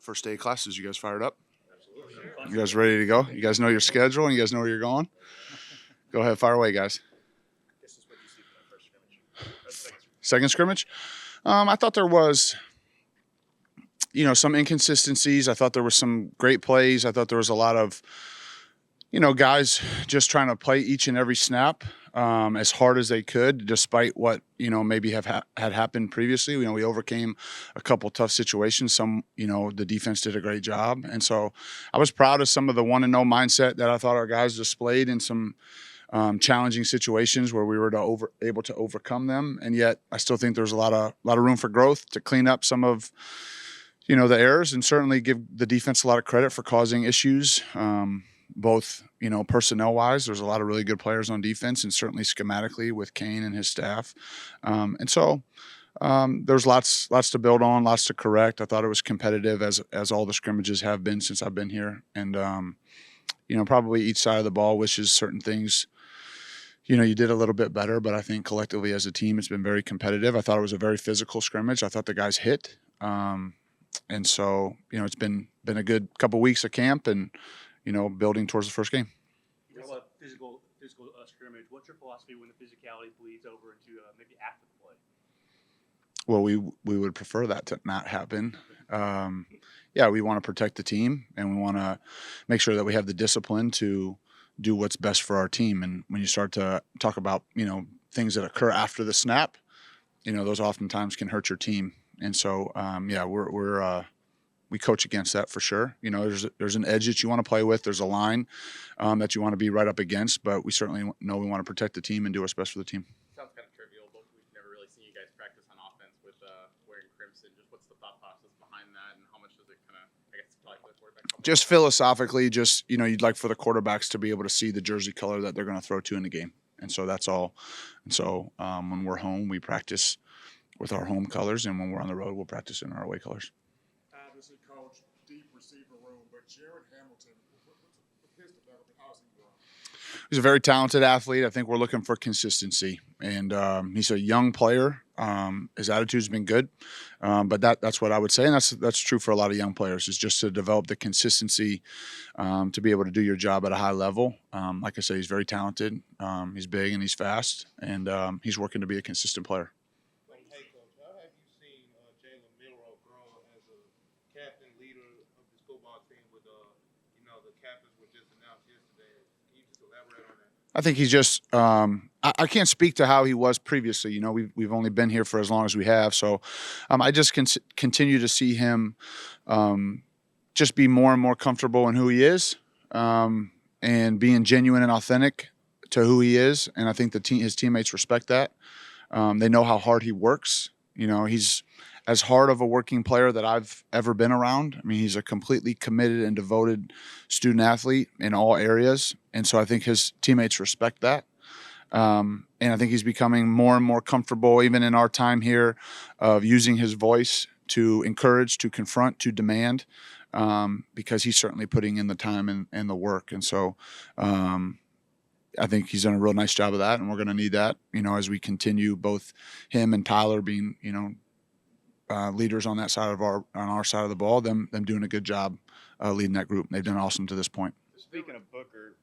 First day of classes, you guys fired up? You guys ready to go? You guys know your schedule and you guys know where you're going? Go ahead, fire away, guys. Second scrimmage? I thought there was, some inconsistencies. I thought there was some great plays. I thought there was a lot of, guys just trying to play each and every snap as hard as they could, despite what, maybe had happened previously. We overcame a couple tough situations. Some, the defense did a great job. And so I was proud of some of the 1-0 mindset that I thought our guys displayed in some challenging situations where we were able to overcome them. And yet I still think there's a lot of room for growth to clean up some of, the errors, and certainly give the defense a lot of credit for causing issues. Both, personnel-wise, there's a lot of really good players on defense, and certainly schematically with Kane and his staff. And so there's lots to build on, lots to correct. I thought it was competitive as all the scrimmages have been since I've been here. And, probably each side of the ball wishes certain things, you did a little bit better, but I think collectively as a team, it's been very competitive. I thought it was a very physical scrimmage. I thought the guys hit. And so, it's been a good couple weeks of camp and, building towards the first game. You know, physical scrimmage. What's your philosophy when the physicality bleeds over into maybe after the play? Well, we would prefer that to not happen. We want to protect the team, and we want to make sure that we have the discipline to do what's best for our team. And when you start to talk about, things that occur after the snap, those oftentimes can hurt your team. And so, we coach against that for sure. There's an edge that you want to play with. There's a line that you want to be right up against, but we certainly know we want to protect the team and do what's best for the team. Sounds kind of trivial, but we've never really seen you guys practice on offense with wearing crimson. Just what's the thought process behind that, and how much does it kind of, probably for the quarterback? Just philosophically, you'd like for the quarterbacks to be able to see the jersey color that they're going to throw to in the game. And so that's all. And so when we're home, we practice with our home colors, and when we're on the road, we'll practice in our away colors. Obviously, coach, deep receiver room, but Jared Hamilton, what's his development? How's he growing? He's a very talented athlete. I think we're looking for consistency, and he's a young player. His attitude's been good, but that's what I would say, and that's true for a lot of young players, is just to develop the consistency to be able to do your job at a high level. Like I say, he's very talented. He's big and he's fast, and he's working to be a consistent player. Captain leader of this football team with the captains were just announced yesterday. Can you just elaborate on that? I think he's just I can't speak to how he was previously. We've only been here for as long as we have, so I just continue to see him just be more and more comfortable in who he is, and being genuine and authentic to who he is. And I think his teammates respect that. They know how hard he works. He's as hard of a working player that I've ever been around. I mean, he's a completely committed and devoted student athlete in all areas. And so I think his teammates respect that. And I think he's becoming more and more comfortable, even in our time here, of using his voice to encourage, to confront, to demand, because he's certainly putting in the time and the work. And so I think he's done a real nice job of that, and we're going to need that, as we continue, both him and Tyler being, leaders on that side on our side of the ball, them doing a good job leading that group. They've done awesome to this point. Speaking of Booker,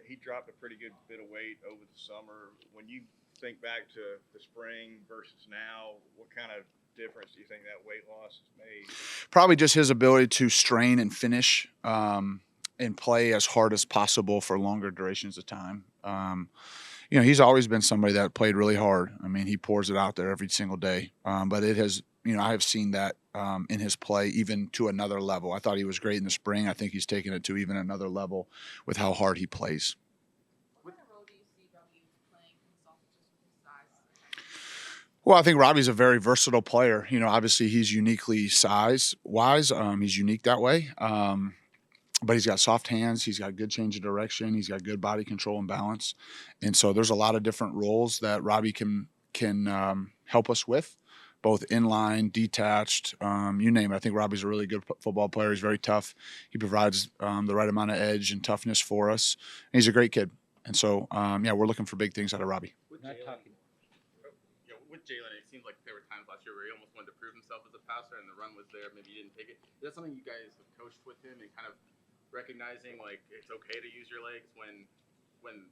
he dropped a pretty good bit of weight over the summer. When you think back to the spring versus now, what kind of difference do you think that weight loss has made? Probably just his ability to strain and finish and play as hard as possible for longer durations of time. He's always been somebody that played really hard. I mean, he pours it out there every single day. But it has, I have seen that in his play even to another level. I thought he was great in the spring. I think he's taken it to even another level with how hard he plays. What role do you see Robbie playing himself just with his size? Well, I think Robbie's a very versatile player. Obviously he's uniquely size-wise. He's unique that way. But he's got soft hands. He's got good change of direction. He's got good body control and balance. And so there's a lot of different roles that Robbie can help us with, both inline, detached, you name it. I think Robbie's a really good football player. He's very tough. He provides the right amount of edge and toughness for us. And he's a great kid. And so, we're looking for big things out of Robbie. With with Jalen, it seemed like there were times last year where he almost wanted to prove himself as a passer, and the run was there. Maybe he didn't take it. Is that something you guys have coached with him and kind of recognizing like it's okay to use your legs when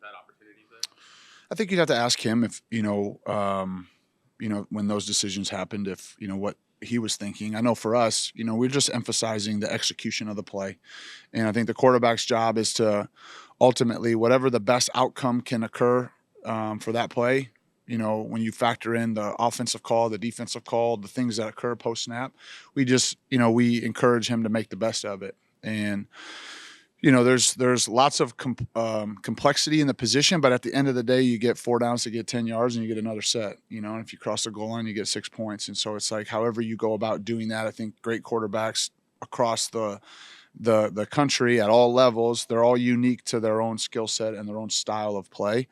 that opportunity's there? I think you'd have to ask him if when those decisions happened, if what he was thinking. I know for us, we're just emphasizing the execution of the play, and I think the quarterback's job is to ultimately whatever the best outcome can occur for that play. When you factor in the offensive call, the defensive call, the things that occur post snap, we just we encourage him to make the best of it. And there's lots of complexity in the position, but at the end of the day, you get 4 downs to get 10 yards, and you get another set. And if you cross the goal line, you get 6 points. And so it's like however you go about doing that. I think great quarterbacks across the country at all levels, they're all unique to their own skill set and their own style of play.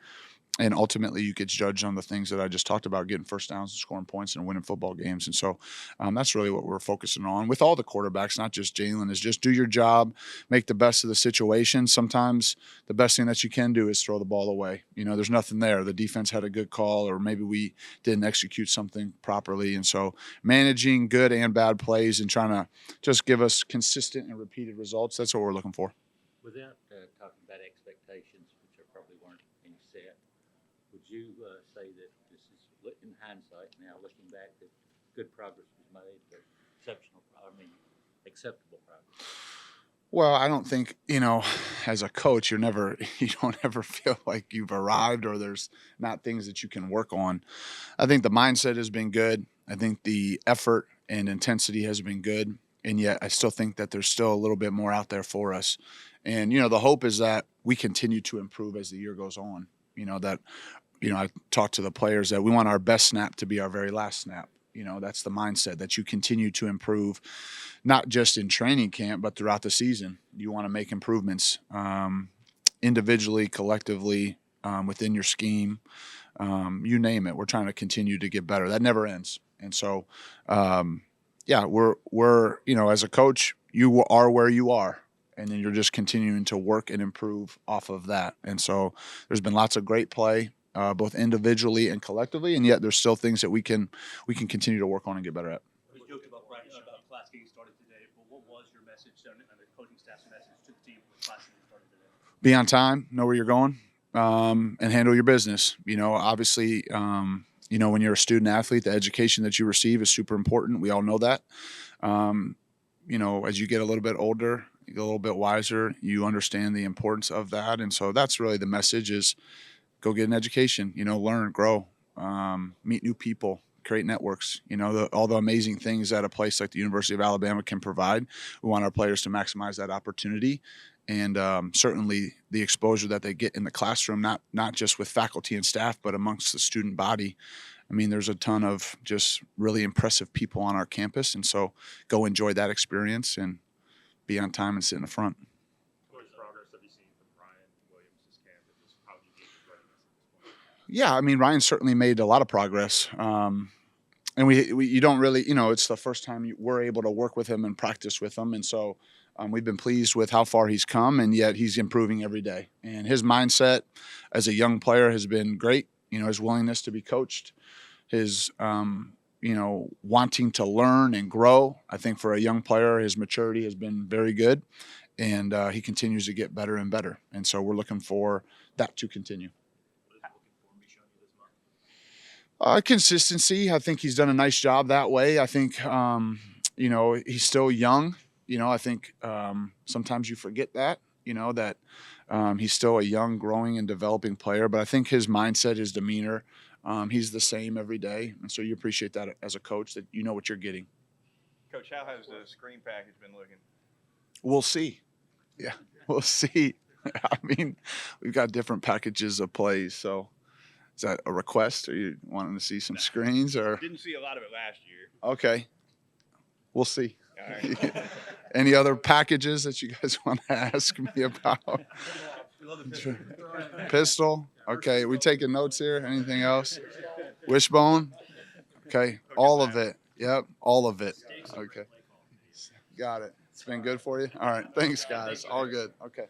And ultimately, you get judged on the things that I just talked about, getting first downs and scoring points and winning football games. And so that's really what we're focusing on with all the quarterbacks, not just Jalen, is just do your job, make the best of the situation. Sometimes the best thing that you can do is throw the ball away. There's nothing there. The defense had a good call, or maybe we didn't execute something properly. And so managing good and bad plays and trying to just give us consistent and repeated results, that's what we're looking for. Without talking about expectations, which there probably weren't any set, would you say that this is, in hindsight now, looking back, that good progress was made, but acceptable progress? Well, I don't think, as a coach, you don't ever feel like you've arrived or there's not things that you can work on. I think the mindset has been good. I think the effort and intensity has been good. And yet I still think that there's still a little bit more out there for us. And, the hope is that we continue to improve as the year goes on. I talk to the players that we want our best snap to be our very last snap. That's the mindset, that you continue to improve, not just in training camp, but throughout the season. You want to make improvements individually, collectively, within your scheme, you name it. We're trying to continue to get better. That never ends. And so, we're as a coach, you are where you are. And then you're just continuing to work and improve off of that. And so there's been lots of great play, both individually and collectively, and yet there's still things that we can continue to work on and get better at. We joked about class getting started today, but what was your message and the coaching staff's message to the team when class getting started today? Be on time, know where you're going, and handle your business. Obviously, when you're a student athlete, the education that you receive is super important. We all know that. As you get a little bit older, you get a little bit wiser, you understand the importance of that. And so that's really the message: is go get an education, learn, grow, meet new people, create networks, all the amazing things that a place like the University of Alabama can provide. We want our players to maximize that opportunity. And certainly the exposure that they get in the classroom, not just with faculty and staff, but amongst the student body. I mean, there's a ton of just really impressive people on our campus. And so go enjoy that experience and be on time and sit in the front. What progress have you seen from Ryan Williams' camp, and just how do you gauge his readiness at this point? Yeah, I mean, Ryan certainly made a lot of progress. And you don't really, it's the first time we're able to work with him and practice with him. And so we've been pleased with how far he's come, and yet he's improving every day. And his mindset as a young player has been great. His willingness to be coached, his, wanting to learn and grow. I think for a young player, his maturity has been very good, and he continues to get better and better. And so we're looking for that to continue. Consistency. I think he's done a nice job that way. I think, he's still young. I think sometimes you forget that, that he's still a young, growing, and developing player. But I think his mindset, his demeanor, he's the same every day. And so you appreciate that as a coach, that you know what you're getting. Coach, how has the screen package been looking? We'll see. Yeah, we'll see. I mean, we've got different packages of plays. So is that a request? Are you wanting to see some screens? Or Didn't see a lot of it last year. Okay. We'll see. All right. Any other packages that you guys want to ask me about? Pistol. Okay. We taking notes here? Anything else? Wishbone. Okay. All of it. Yep. All of it. Okay. Got it. It's been good for you? All right. Thanks, guys. All good. Okay.